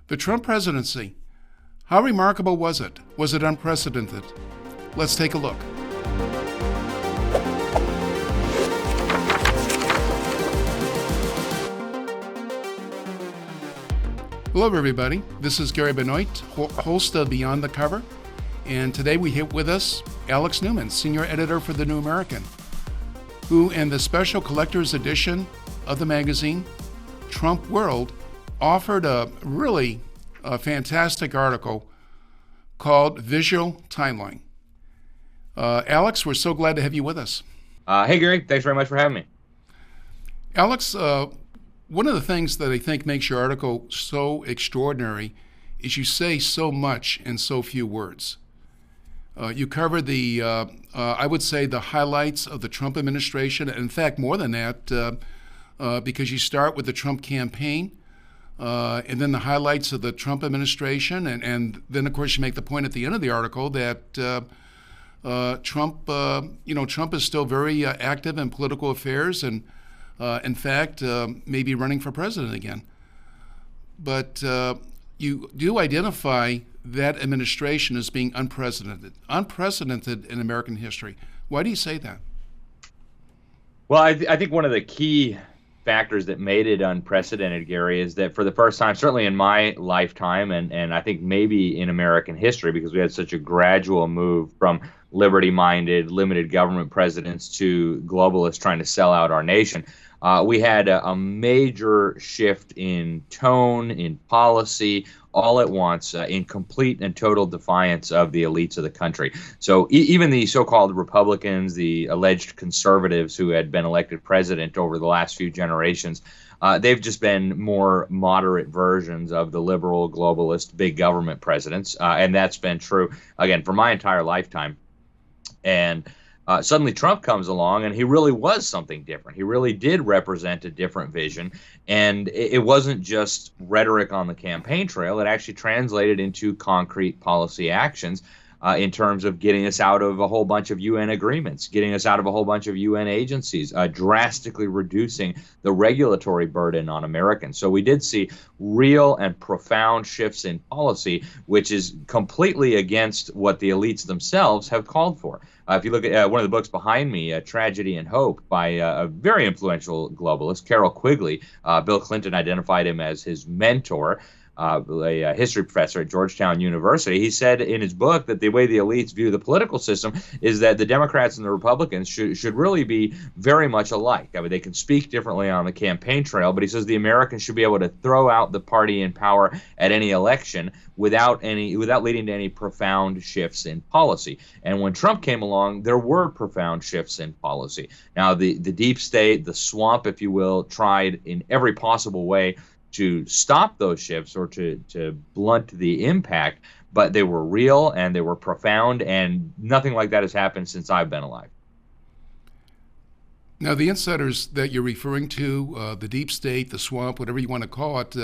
The Trump presidency, how remarkable was it? Was it unprecedented? Let's take a look. Hello, everybody. This is Gary Benoit, host of Beyond the Cover. And today we have with us Alex Newman, senior editor for The New American, who in the special collector's edition of the magazine, Trumpworld, offered a really fantastic article called Visual Timeline. Alex, we're so glad to have you with us. Hey, Gary. Thanks very much for having me. Alex, one of the things that I think makes your article so extraordinary is you say so much in so few words. You cover I would say, the highlights of the Trump administration. In fact, more than that, because you start with the Trump campaign, and then the highlights of the Trump administration, and then, of course, you make the point at the end of the article that Trump is still very active in political affairs, and in fact, maybe running for president again. But you do identify that administration as being unprecedented in American history. Why do you say that? Well, I think one of the key factors that made it unprecedented, Gary, is that for the first time, certainly in my lifetime, and I think maybe in American history, because we had such a gradual move from liberty-minded, limited government presidents to globalists trying to sell out our nation, we had a major shift in tone, in policy, all at once, in complete and total defiance of the elites of the country. So even the so-called Republicans, the alleged conservatives who had been elected president over the last few generations, they've just been more moderate versions of the liberal, globalist, big government presidents. And that's been true, again, for my entire lifetime. And suddenly Trump comes along, and he really was something different. He really did represent a different vision, and it wasn't just rhetoric on the campaign trail. It actually translated into concrete policy actions in terms of getting us out of a whole bunch of UN agreements, getting us out of a whole bunch of UN agencies, drastically reducing the regulatory burden on Americans. So we did see real and profound shifts in policy, which is completely against what the elites themselves have called for. If you look at one of the books behind me, Tragedy and Hope, by a very influential globalist, Carroll Quigley, Bill Clinton identified him as his mentor, a history professor at Georgetown University. He said in his book that the way the elites view the political system is that the Democrats and the Republicans should really be very much alike. I mean, they can speak differently on the campaign trail, but he says the Americans should be able to throw out the party in power at any election without leading to any profound shifts in policy. And when Trump came along, there were profound shifts in policy. Now, the deep state, the swamp, if you will, tried in every possible way to stop those shifts or to blunt the impact, but they were real and they were profound, and nothing like that has happened since I've been alive. Now, the insiders that you're referring to, the deep state, the swamp, whatever you want to call it,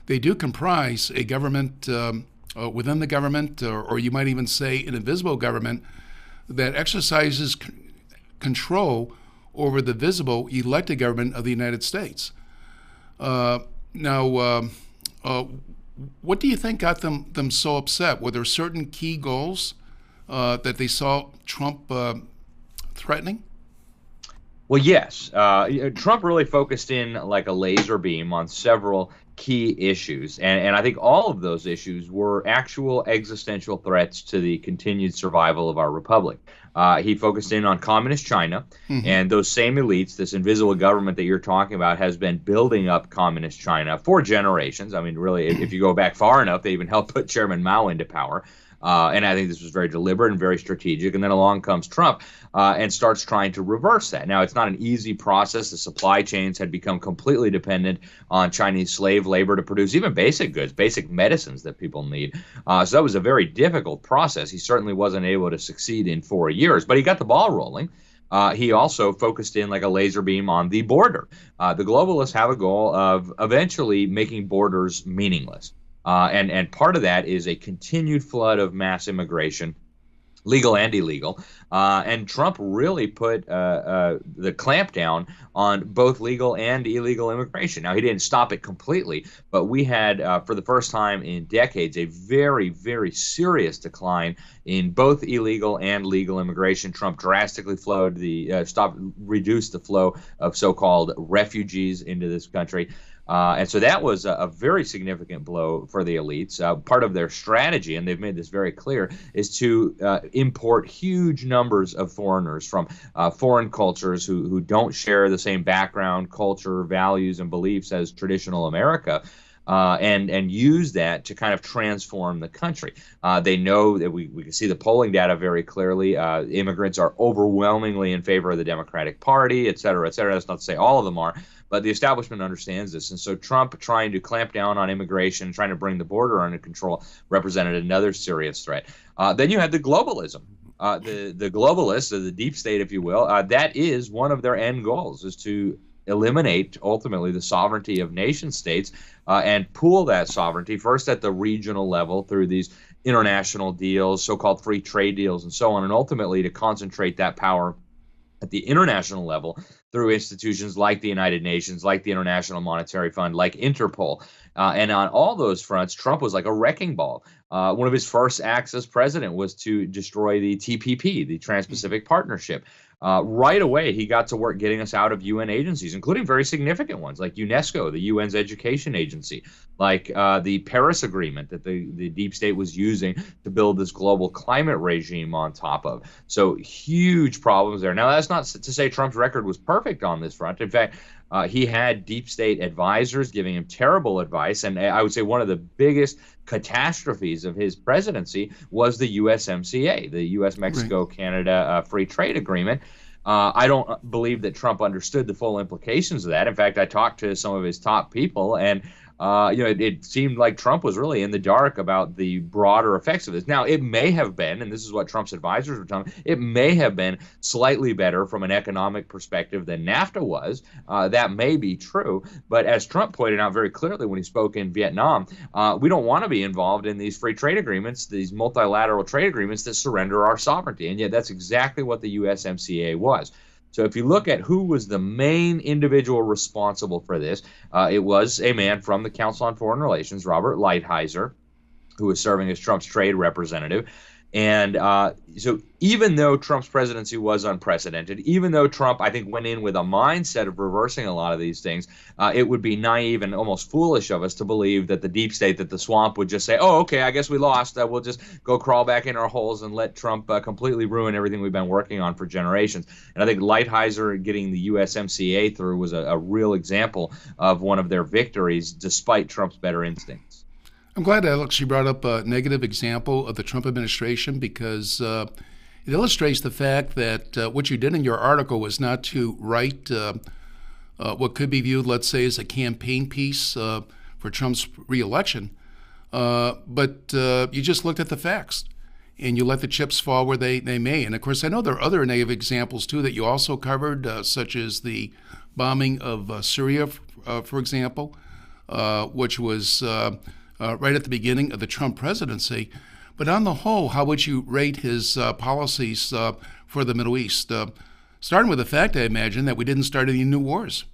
they do comprise a government within the government, or you might even say an invisible government that exercises control over the visible elected government of the United States. Now, what do you think got them so upset? Were there certain key goals that they saw Trump threatening? Well, yes. Trump really focused in like a laser beam on several key issues, and I think all of those issues were actual existential threats to the continued survival of our republic. He focused in on communist China, and those same elites, this invisible government that you're talking about, has been building up communist China for generations. I mean, really, if you go back far enough, they even helped put Chairman Mao into power. And I think this was very deliberate and very strategic. And then along comes Trump and starts trying to reverse that. Now, it's not an easy process. The supply chains had become completely dependent on Chinese slave labor to produce even basic goods, basic medicines that people need. So that was a very difficult process. He certainly wasn't able to succeed in 4 years, but he got the ball rolling. He also focused in like a laser beam on the border. The globalists have a goal of eventually making borders meaningless. And part of that is a continued flood of mass immigration legal and illegal. And Trump really put the clamp down on both legal and illegal immigration. Now, he didn't stop it completely, but we had, for the first time in decades, a very, very serious decline in both illegal and legal immigration. Trump drastically reduced the flow of so-called refugees into this country. And so that was a very significant blow for the elites. Part of their strategy, and they've made this very clear, is to import huge numbers of foreigners from foreign cultures who don't share the same background, culture, values, and beliefs as traditional America. And use that to kind of transform the country. They know that we can see the polling data very clearly. Immigrants are overwhelmingly in favor of the Democratic Party, et cetera, et cetera. That's not to say all of them are, but the establishment understands this. And so Trump trying to clamp down on immigration, trying to bring the border under control, represented another serious threat. Then you had the globalism. The globalists, the deep state, if you will, that is one of their end goals, is to eliminate ultimately the sovereignty of nation states and pool that sovereignty first at the regional level through these international deals, so-called free trade deals, and so on, and ultimately to concentrate that power at the international level through institutions like the United Nations, like the International Monetary Fund, like Interpol. And on all those fronts, Trump was like a wrecking ball. One of his first acts as president was to destroy the TPP, the Trans-Pacific Partnership. Right away, he got to work getting us out of UN agencies, including very significant ones like UNESCO, the UN's education agency, like the Paris Agreement that the deep state was using to build this global climate regime on top of. So huge problems there. Now, that's not to say Trump's record was perfect on this front. In fact, he had deep state advisors giving him terrible advice. And I would say one of the biggest catastrophes of his presidency was the USMCA, the U.S.-Mexico-Canada Free Trade Agreement. I don't believe that Trump understood the full implications of that. In fact, I talked to some of his top people, and it seemed like Trump was really in the dark about the broader effects of this. Now, it may have been, and this is what Trump's advisors were telling him, it may have been slightly better from an economic perspective than NAFTA was. That may be true. But as Trump pointed out very clearly when he spoke in Vietnam, we don't want to be involved in these free trade agreements, these multilateral trade agreements that surrender our sovereignty. And yet that's exactly what the USMCA was. So if you look at who was the main individual responsible for this, it was a man from the Council on Foreign Relations, Robert Lighthizer, who was serving as Trump's trade representative. And so even though Trump's presidency was unprecedented, even though Trump, I think, went in with a mindset of reversing a lot of these things, it would be naive and almost foolish of us to believe that the deep state, that the swamp would just say, oh, okay, I guess we lost. We'll just go crawl back in our holes and let Trump completely ruin everything we've been working on for generations. And I think Lighthizer getting the USMCA through was a real example of one of their victories, despite Trump's better instincts. I'm glad, Alex, you brought up a negative example of the Trump administration because it illustrates the fact that what you did in your article was not to write what could be viewed, let's say, as a campaign piece for Trump's reelection, but you just looked at the facts and you let the chips fall where they may. And of course, I know there are other negative examples too that you also covered, such as the bombing of Syria, for example, which was right at the beginning of the Trump presidency. But on the whole, how would you rate his policies for the Middle East? Starting with the fact, I imagine, that we didn't start any new wars.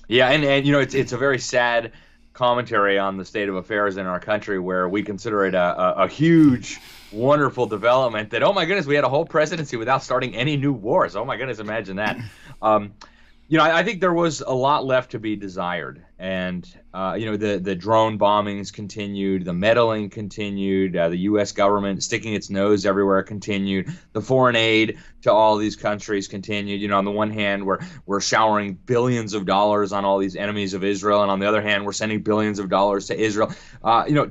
Yeah, and it's a very sad commentary on the state of affairs in our country, where we consider it a huge, wonderful development that, oh my goodness, we had a whole presidency without starting any new wars. Oh my goodness, imagine that. I think there was a lot left to be desired. And, the drone bombings continued, the meddling continued, the U.S. government sticking its nose everywhere continued, the foreign aid to all these countries continued. On the one hand, we're showering billions of dollars on all these enemies of Israel, and on the other hand, we're sending billions of dollars to Israel.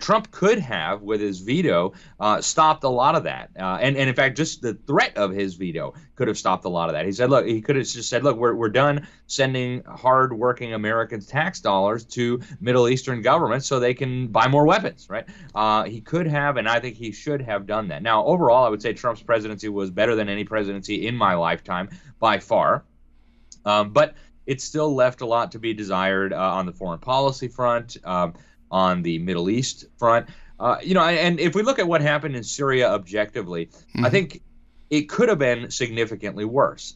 Trump could have, with his veto, stopped a lot of that. And in fact, just the threat of his veto could have stopped a lot of that. He could have just said, look, we're done sending hard-working Americans tax dollars to Middle Eastern governments so they can buy more weapons, right? He could have, and I think he should have done that. Now, overall, I would say Trump's presidency was better than any presidency in my lifetime by far, but it still left a lot to be desired on the foreign policy front, on the Middle East front. And if we look at what happened in Syria objectively, I Hmm. think it could have been significantly worse.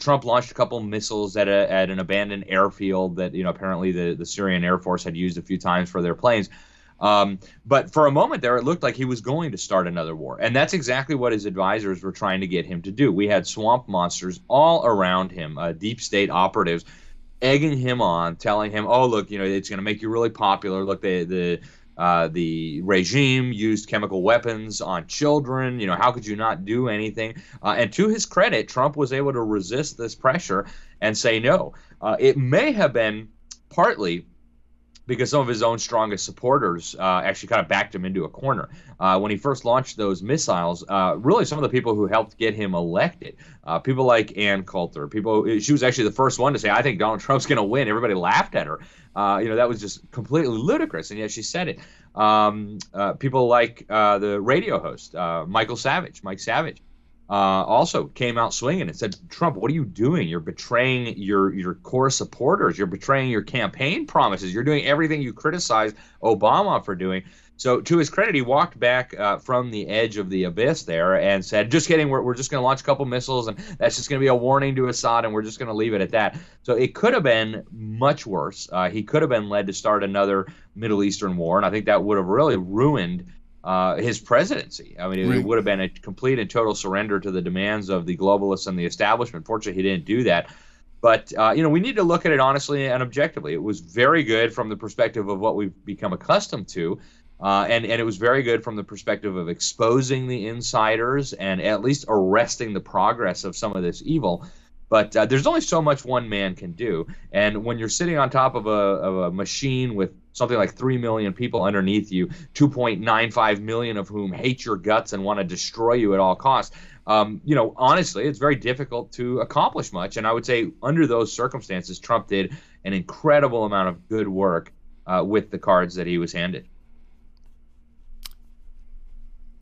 Trump launched a couple missiles at an abandoned airfield that apparently the Syrian Air Force had used a few times for their planes. But for a moment there, it looked like he was going to start another war, and that's exactly what his advisors were trying to get him to do. We had swamp monsters all around him, deep state operatives egging him on, telling him, "Oh, look, it's going to make you really popular. Look, the regime used chemical weapons on children. How could you not do anything?" And to his credit, Trump was able to resist this pressure and say no. It may have been partly because some of his own strongest supporters actually kind of backed him into a corner. When he first launched those missiles, really some of the people who helped get him elected, people like Ann Coulter, she was actually the first one to say, "I think Donald Trump's going to win." Everybody laughed at her. That was just completely ludicrous, and yet she said it. People like the radio host, Mike Savage, also came out swinging and said, "Trump, what are you doing? You're betraying your core supporters. You're betraying your campaign promises. You're doing everything you criticized Obama for doing." So to his credit, he walked back from the edge of the abyss there and said, "Just kidding. We're just going to launch a couple missiles, and that's just going to be a warning to Assad, and we're just going to leave it at that." So it could have been much worse. He could have been led to start another Middle Eastern war, and I think that would have really ruined his presidency. I mean, it Right. would have been a complete and total surrender to the demands of the globalists and the establishment. Fortunately, he didn't do that. But, we need to look at it honestly and objectively. It was very good from the perspective of what we've become accustomed to. And it was very good from the perspective of exposing the insiders and at least arresting the progress of some of this evil. But there's only so much one man can do. And when you're sitting on top of a machine with something like 3 million people underneath you, 2.95 million of whom hate your guts and want to destroy you at all costs, honestly, it's very difficult to accomplish much. And I would say under those circumstances, Trump did an incredible amount of good work with the cards that he was handed.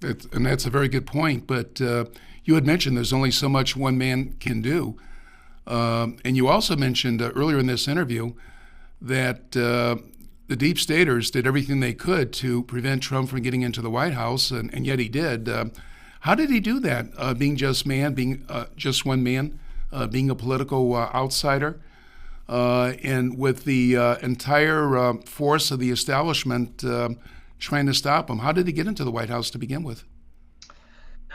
And that's a very good point. But you had mentioned there's only so much one man can do. And you also mentioned earlier in this interview that the deep staters did everything they could to prevent Trump from getting into the White House, and yet he did. How did he do that? Being being just one man, being a political outsider, and with the entire force of the establishment trying to stop him. How did he get into the White House to begin with?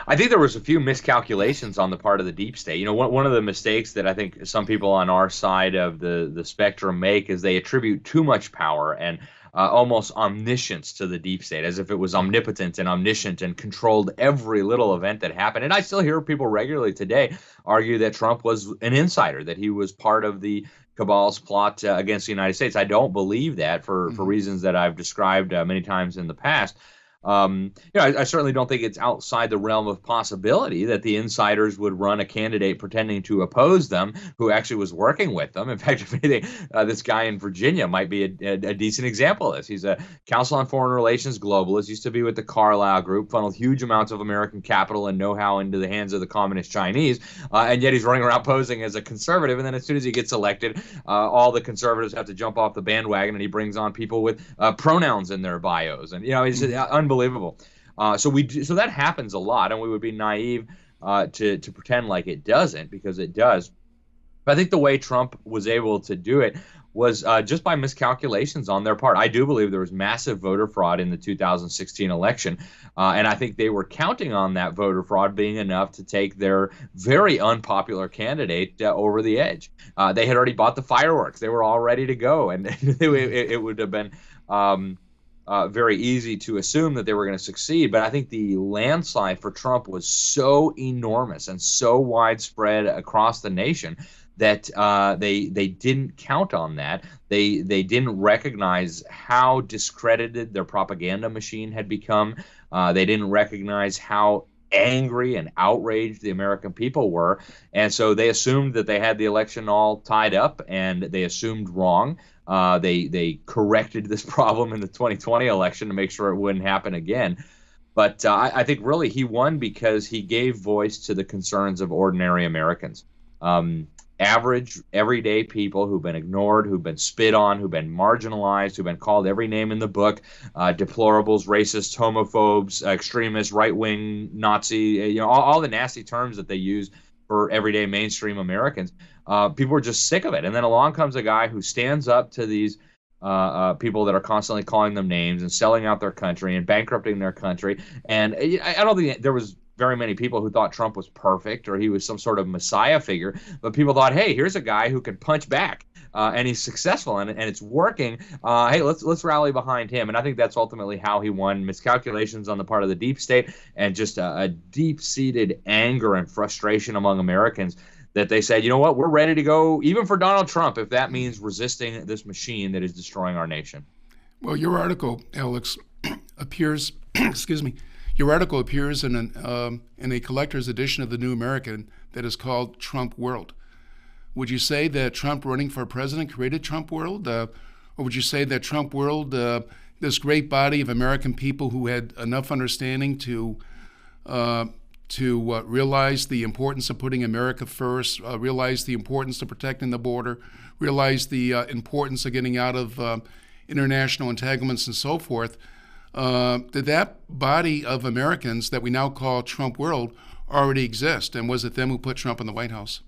I think there was a few miscalculations on the part of the deep state. One of the mistakes that I think some people on our side of the spectrum make is they attribute too much power and almost omniscience to the deep state, as if it was omnipotent and omniscient and controlled every little event that happened. And I still hear people regularly today argue that Trump was an insider, that he was part of the cabal's plot against the United States. I don't believe that for Mm-hmm. reasons that I've described many times in the past. I certainly don't think it's outside the realm of possibility that the insiders would run a candidate pretending to oppose them who actually was working with them. In fact, if anything, this guy in Virginia might be a decent example of this. He's a Council on Foreign Relations globalist, used to be with the Carlyle Group, funneled huge amounts of American capital and know-how into the hands of the communist Chinese, and yet he's running around posing as a conservative. And then as soon as he gets elected, all the conservatives have to jump off the bandwagon, and he brings on people with pronouns in their bios. And, it's unbelievable. So that happens a lot, and we would be naive to pretend like it doesn't, because it does. But I think the way Trump was able to do it was just by miscalculations on their part. I do believe there was massive voter fraud in the 2016 election, and I think they were counting on that voter fraud being enough to take their very unpopular candidate over the edge. They had already bought the fireworks; they were all ready to go, and it would have been very easy to assume that they were going to succeed. But I think the landslide for Trump was so enormous and so widespread across the nation that they didn't count on that. They didn't recognize how discredited their propaganda machine had become. They didn't recognize how angry and outraged the American people were. And so they assumed that they had the election all tied up, and they assumed wrong. They corrected this problem in the 2020 election to make sure it wouldn't happen again. But I think really he won because he gave voice to the concerns of ordinary Americans. average, everyday people who've been ignored, who've been spit on, who've been marginalized, who've been called every name in the book, deplorables, racists, homophobes, extremists, right-wing, Nazi, all the nasty terms that they use for everyday mainstream Americans. People are just sick of it. And then along comes a guy who stands up to these people that are constantly calling them names and selling out their country and bankrupting their country. And I don't think there was very many people who thought Trump was perfect or he was some sort of messiah figure, but people thought, hey, here's a guy who can punch back, and he's successful, and it's working. Hey, let's rally behind him. And I think that's ultimately how he won. Miscalculations on the part of the deep state and just a deep-seated anger and frustration among Americans that they said, you know what, we're ready to go even for Donald Trump if that means resisting this machine that is destroying our nation. Well, your article, Alex, appears, excuse me, your article appears in a collector's edition of the New American that is called Trumpworld. Would you say that Trump running for president created Trumpworld? Or would you say that Trumpworld, this great body of American people who had enough understanding to realize the importance of putting America first, realize the importance of protecting the border, realize the importance of getting out of international entanglements and so forth, did that body of Americans that we now call Trump world already exist? And was it them who put Trump in the White House?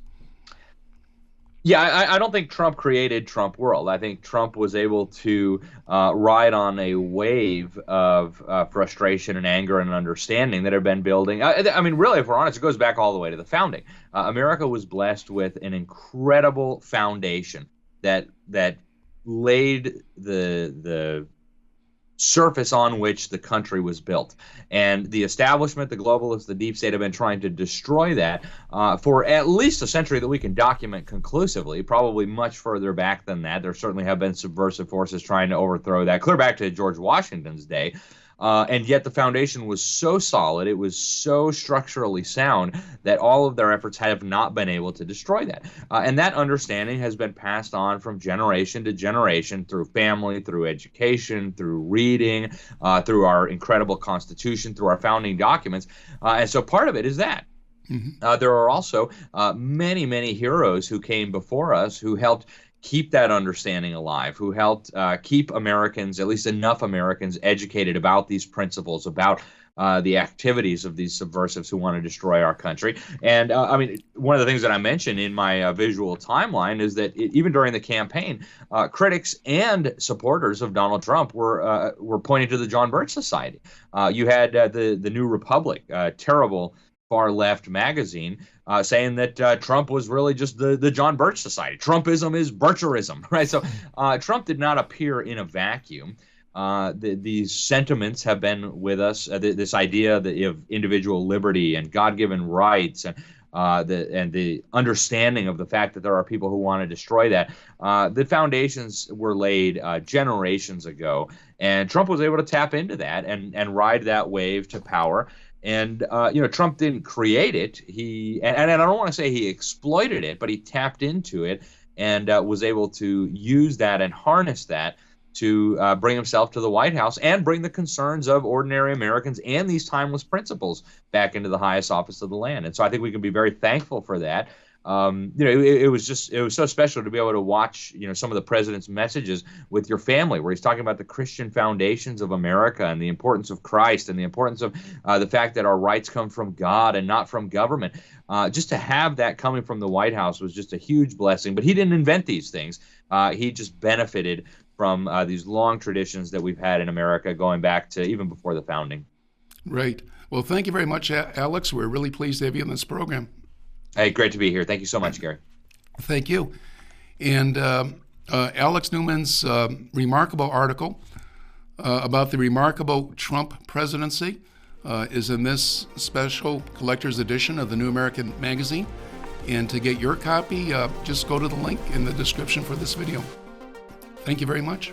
Yeah, I don't think Trump created Trump world. I think Trump was able to ride on a wave of frustration and anger and understanding that had been building. I mean, really, if we're honest, it goes back all the way to the founding. America was blessed with an incredible foundation that laid the surface on which the country was built. And the establishment, the globalists, the deep state have been trying to destroy that for at least a century that we can document conclusively, probably much further back than that. There certainly have been subversive forces trying to overthrow that, clear back to George Washington's day. And yet the foundation was so solid, it was so structurally sound that all of their efforts have not been able to destroy that. And that understanding has been passed on from generation to generation through family, through education, through reading, through our incredible Constitution, through our founding documents. And so part of it is that. Mm-hmm. There are also many, many heroes who came before us who helped keep that understanding alive, who helped keep Americans, at least enough Americans, educated about these principles, about the activities of these subversives who want to destroy our country. And I mean, one of the things that I mentioned in my visual timeline is that even during the campaign, critics and supporters of Donald Trump were pointing to the John Birch Society. You had the New Republic, terrible far-left magazine, saying that Trump was really just the John Birch Society. Trumpism is Bircherism, right? So Trump did not appear in a vacuum. These sentiments have been with us. This idea of individual liberty and God-given rights and the understanding of the fact that there are people who want to destroy that. The foundations were laid generations ago, and Trump was able to tap into that and ride that wave to power. And, Trump didn't create it. And I don't want to say he exploited it, but he tapped into it and was able to use that and harness that to bring himself to the White House and bring the concerns of ordinary Americans and these timeless principles back into the highest office of the land. And so I think we can be very thankful for that. It was so special to be able to watch, some of the president's messages with your family, where he's talking about the Christian foundations of America and the importance of Christ and the importance of the fact that our rights come from God and not from government. Just to have that coming from the White House was just a huge blessing. But he didn't invent these things. He just benefited from these long traditions that we've had in America going back to even before the founding. Right. Well, thank you very much, Alex. We're really pleased to have you on this program. Hey, great to be here. Thank you so much, Gary. Thank you. And Alex Newman's remarkable article about the remarkable Trump presidency is in this special collector's edition of the New American Magazine. And to get your copy, just go to the link in the description for this video. Thank you very much.